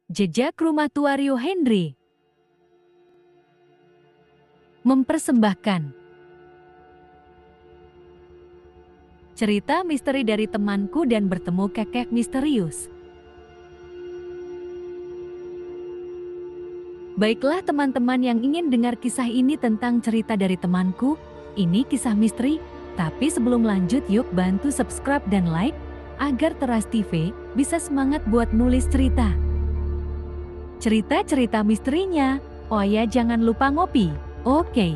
Jejak Rumah Tua Rio Henry mempersembahkan cerita misteri dari temanku dan bertemu kakek misterius. Baiklah teman-teman yang ingin dengar kisah ini tentang cerita dari temanku, ini kisah misteri, tapi sebelum lanjut yuk bantu subscribe dan like, agar Teras TV bisa semangat buat nulis cerita. Cerita-cerita misterinya, oh ya jangan lupa ngopi, oke.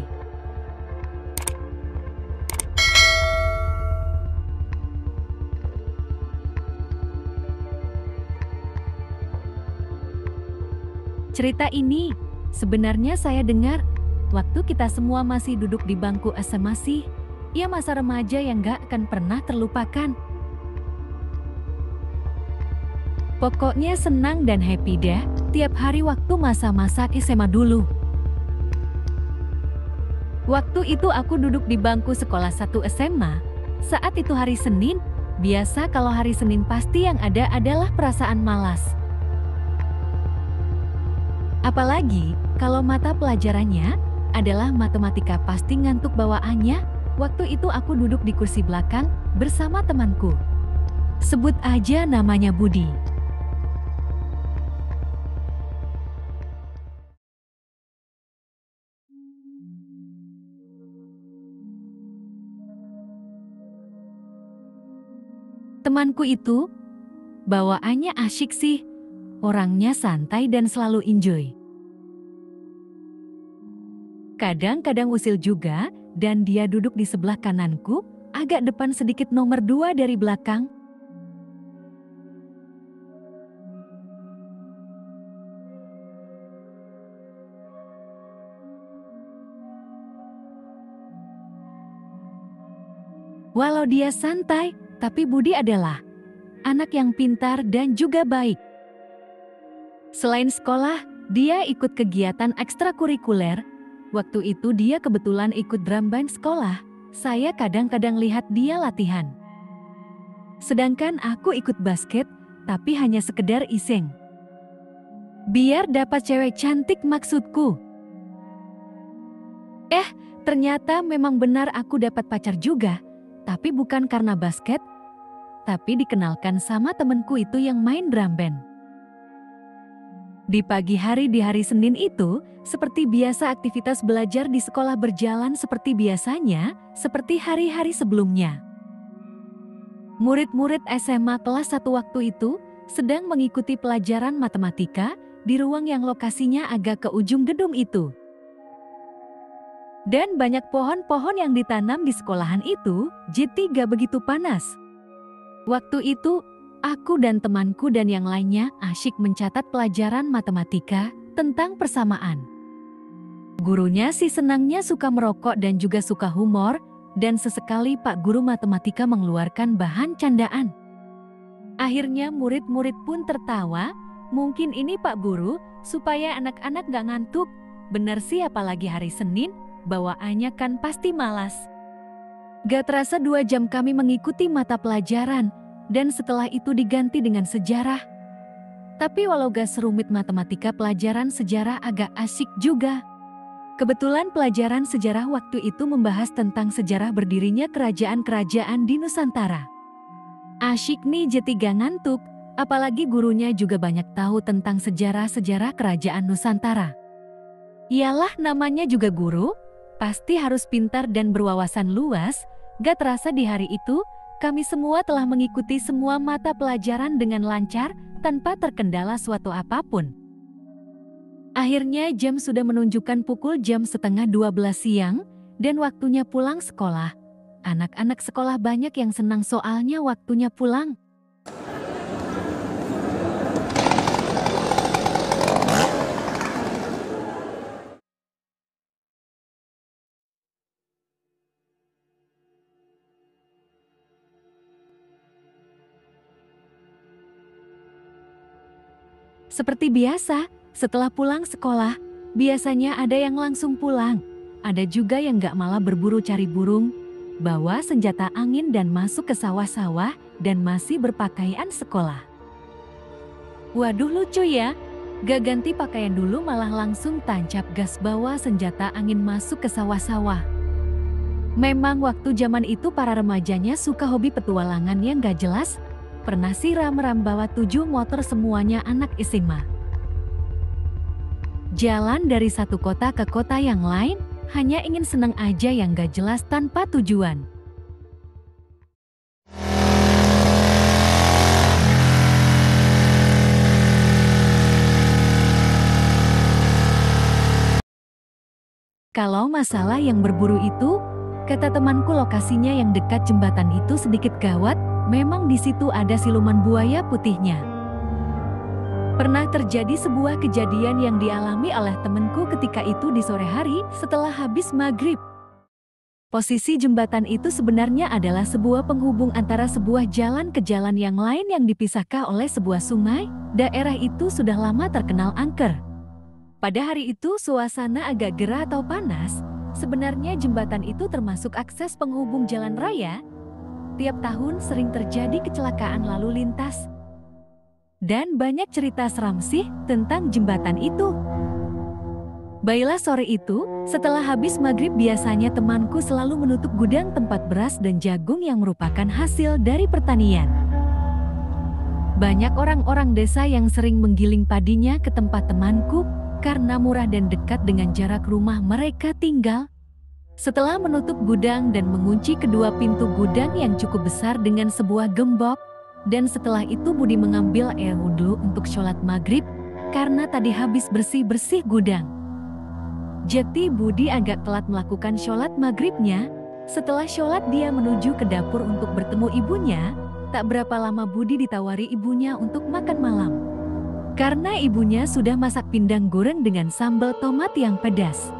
Cerita ini sebenarnya saya dengar waktu kita semua masih duduk di bangku SMA sih. Ya masa remaja yang gak akan pernah terlupakan. Pokoknya senang dan happy deh tiap hari waktu masa-masa SMA dulu. Waktu itu aku duduk di bangku sekolah 1 SMA. Saat itu hari Senin, biasa kalau hari Senin pasti yang ada adalah perasaan malas. Apalagi kalau mata pelajarannya adalah matematika pasti ngantuk bawaannya. Waktu itu aku duduk di kursi belakang bersama temanku. Sebut aja namanya Budi. Temanku itu bawaannya asyik sih. Orangnya santai dan selalu enjoy. Kadang-kadang usil juga, dan dia duduk di sebelah kananku, agak depan sedikit nomor 2 dari belakang. Walau dia santai, tapi Budi adalah anak yang pintar dan juga baik. Selain sekolah, dia ikut kegiatan ekstrakurikuler. Waktu itu dia kebetulan ikut drum band sekolah. Saya kadang-kadang lihat dia latihan. Sedangkan aku ikut basket, tapi hanya sekedar iseng. Biar dapat cewek cantik maksudku. Ternyata memang benar aku dapat pacar juga. Tapi bukan karena basket, tapi dikenalkan sama temenku itu yang main drum band. Di pagi hari di hari Senin itu, seperti biasa aktivitas belajar di sekolah berjalan seperti biasanya, seperti hari-hari sebelumnya. Murid-murid SMA kelas 1 waktu itu sedang mengikuti pelajaran matematika di ruang yang lokasinya agak ke ujung gedung itu. Dan banyak pohon-pohon yang ditanam di sekolahan itu, J3 begitu panas. Waktu itu, aku dan temanku dan yang lainnya asyik mencatat pelajaran matematika tentang persamaan. Gurunya sih senangnya suka merokok dan juga suka humor, dan sesekali Pak Guru Matematika mengeluarkan bahan candaan. Akhirnya murid-murid pun tertawa, mungkin ini Pak Guru supaya anak-anak gak ngantuk. Bener sih apalagi hari Senin, bawaannya kan pasti malas. Gak terasa 2 jam kami mengikuti mata pelajaran, dan setelah itu diganti dengan sejarah. Tapi walau gak serumit matematika, pelajaran sejarah agak asyik juga. Kebetulan pelajaran sejarah waktu itu membahas tentang sejarah berdirinya kerajaan-kerajaan di Nusantara. Asyik nih J3 ngantuk, apalagi gurunya juga banyak tahu tentang sejarah-sejarah kerajaan Nusantara. Iyalah namanya juga guru, pasti harus pintar dan berwawasan luas. Gak terasa di hari itu, kami semua telah mengikuti semua mata pelajaran dengan lancar tanpa terkendala suatu apapun. Akhirnya jam sudah menunjukkan pukul jam setengah 12 siang dan waktunya pulang sekolah. Anak-anak sekolah banyak yang senang soalnya waktunya pulang. Seperti biasa, setelah pulang sekolah, biasanya ada yang langsung pulang. Ada juga yang gak malah berburu cari burung, bawa senjata angin dan masuk ke sawah-sawah dan masih berpakaian sekolah. Waduh lucu ya, Gak ganti pakaian dulu malah langsung tancap gas bawa senjata angin masuk ke sawah-sawah. Memang waktu zaman itu para remajanya suka hobi petualangan yang gak jelas. Pernah sih ram-ram bawa 7 motor semuanya anak SMA. Jalan dari satu kota ke kota yang lain, hanya ingin seneng aja yang gak jelas tanpa tujuan. Kalau masalah yang berburu itu, kata temanku lokasinya yang dekat jembatan itu sedikit gawat, memang di situ ada siluman buaya putihnya. Pernah terjadi sebuah kejadian yang dialami oleh temanku ketika itu di sore hari setelah habis maghrib. Posisi jembatan itu sebenarnya adalah sebuah penghubung antara sebuah jalan ke jalan yang lain yang dipisahkan oleh sebuah sungai. Daerah itu sudah lama terkenal angker. Pada hari itu suasana agak gerah atau panas. Sebenarnya jembatan itu termasuk akses penghubung jalan raya. Tiap tahun sering terjadi kecelakaan lalu lintas. Dan banyak cerita seram sih tentang jembatan itu. Baiklah sore itu, setelah habis maghrib biasanya temanku selalu menutup gudang tempat beras dan jagung yang merupakan hasil dari pertanian. Banyak orang-orang desa yang sering menggiling padinya ke tempat temanku, karena murah dan dekat dengan jarak rumah mereka tinggal. Setelah menutup gudang dan mengunci kedua pintu gudang yang cukup besar dengan sebuah gembok, dan setelah itu Budi mengambil air wudhu untuk sholat maghrib, karena tadi habis bersih-bersih gudang. Jadi Budi agak telat melakukan sholat maghribnya. Setelah sholat dia menuju ke dapur untuk bertemu ibunya. Tak berapa lama Budi ditawari ibunya untuk makan malam. Karena ibunya sudah masak pindang goreng dengan sambal tomat yang pedas.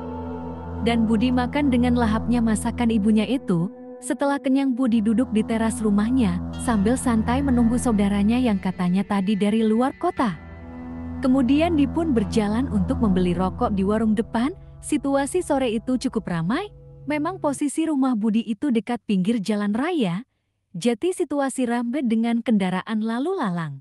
Dan Budi makan dengan lahapnya masakan ibunya itu. Setelah kenyang Budi duduk di teras rumahnya sambil santai menunggu saudaranya yang katanya tadi dari luar kota. Kemudian Di pun berjalan untuk membeli rokok di warung depan. Situasi sore itu cukup ramai. Memang posisi rumah Budi itu dekat pinggir jalan raya. Jadi situasi ramai dengan kendaraan lalu lalang.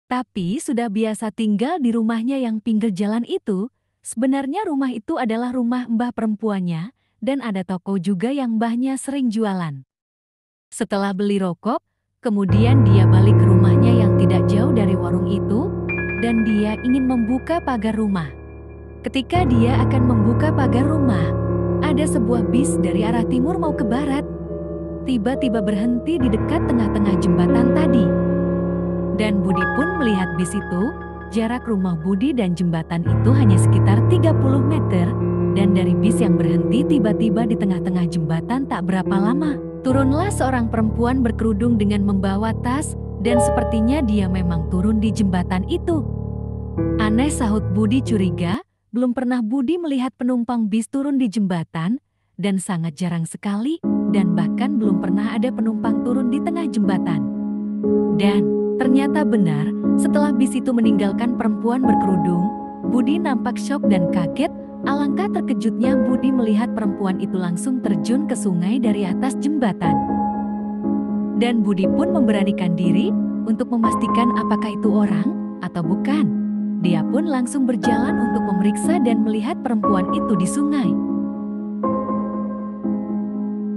Tapi sudah biasa tinggal di rumahnya yang pinggir jalan itu. Sebenarnya rumah itu adalah rumah mbah perempuannya, dan ada toko juga yang mbahnya sering jualan. Setelah beli rokok, kemudian dia balik ke rumahnya yang tidak jauh dari warung itu, dan dia ingin membuka pagar rumah. Ketika dia akan membuka pagar rumah, ada sebuah bis dari arah timur mau ke barat. Tiba-tiba berhenti di dekat tengah-tengah jembatan tadi. Dan Budi pun melihat bis itu. Jarak rumah Budi dan jembatan itu hanya sekitar 30 meter. Dan dari bis yang berhenti tiba-tiba di tengah-tengah jembatan tak berapa lama, turunlah seorang perempuan berkerudung dengan membawa tas, dan sepertinya dia memang turun di jembatan itu. Aneh, sahut Budi curiga, belum pernah Budi melihat penumpang bis turun di jembatan, dan sangat jarang sekali, dan bahkan belum pernah ada penumpang turun di tengah jembatan. Dan ternyata benar, setelah bis itu meninggalkan perempuan berkerudung, Budi nampak syok dan kaget. Alangkah terkejutnya Budi melihat perempuan itu langsung terjun ke sungai dari atas jembatan. Dan Budi pun memberanikan diri untuk memastikan apakah itu orang atau bukan. Dia pun langsung berjalan untuk memeriksa dan melihat perempuan itu di sungai.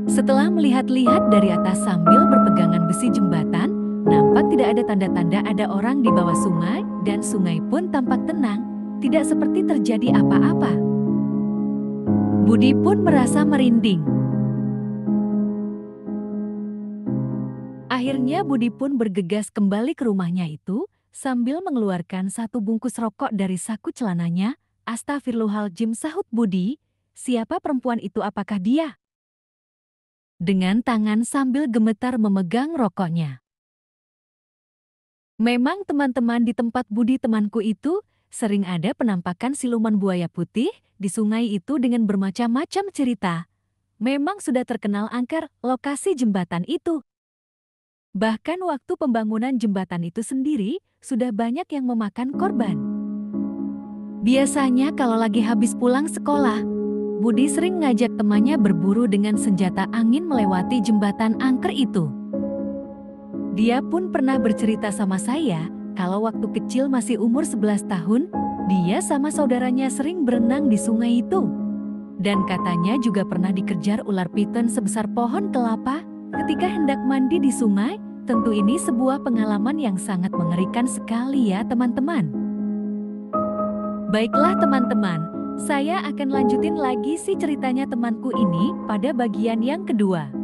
Setelah melihat-lihat dari atas sambil berpegangan besi jembatan, nampak tidak ada tanda-tanda ada orang di bawah sungai, dan sungai pun tampak tenang, tidak seperti terjadi apa-apa. Budi pun merasa merinding. Akhirnya Budi pun bergegas kembali ke rumahnya itu, sambil mengeluarkan satu bungkus rokok dari saku celananya. Astagfirullahaladzim, sahut Budi, siapa perempuan itu, apakah dia? Dengan tangan sambil gemetar memegang rokoknya. Memang teman-teman di tempat Budi temanku itu, sering ada penampakan siluman buaya putih di sungai itu dengan bermacam-macam cerita. Memang sudah terkenal angker lokasi jembatan itu. Bahkan waktu pembangunan jembatan itu sendiri, sudah banyak yang memakan korban. Biasanya kalau lagi habis pulang sekolah, Budi sering ngajak temannya berburu dengan senjata angin melewati jembatan angker itu. Dia pun pernah bercerita sama saya, kalau waktu kecil masih umur 11 tahun, dia sama saudaranya sering berenang di sungai itu. Dan katanya juga pernah dikejar ular piton sebesar pohon kelapa ketika hendak mandi di sungai. Tentu ini sebuah pengalaman yang sangat mengerikan sekali ya teman-teman. Baiklah teman-teman, saya akan lanjutin lagi sih ceritanya temanku ini pada bagian yang kedua.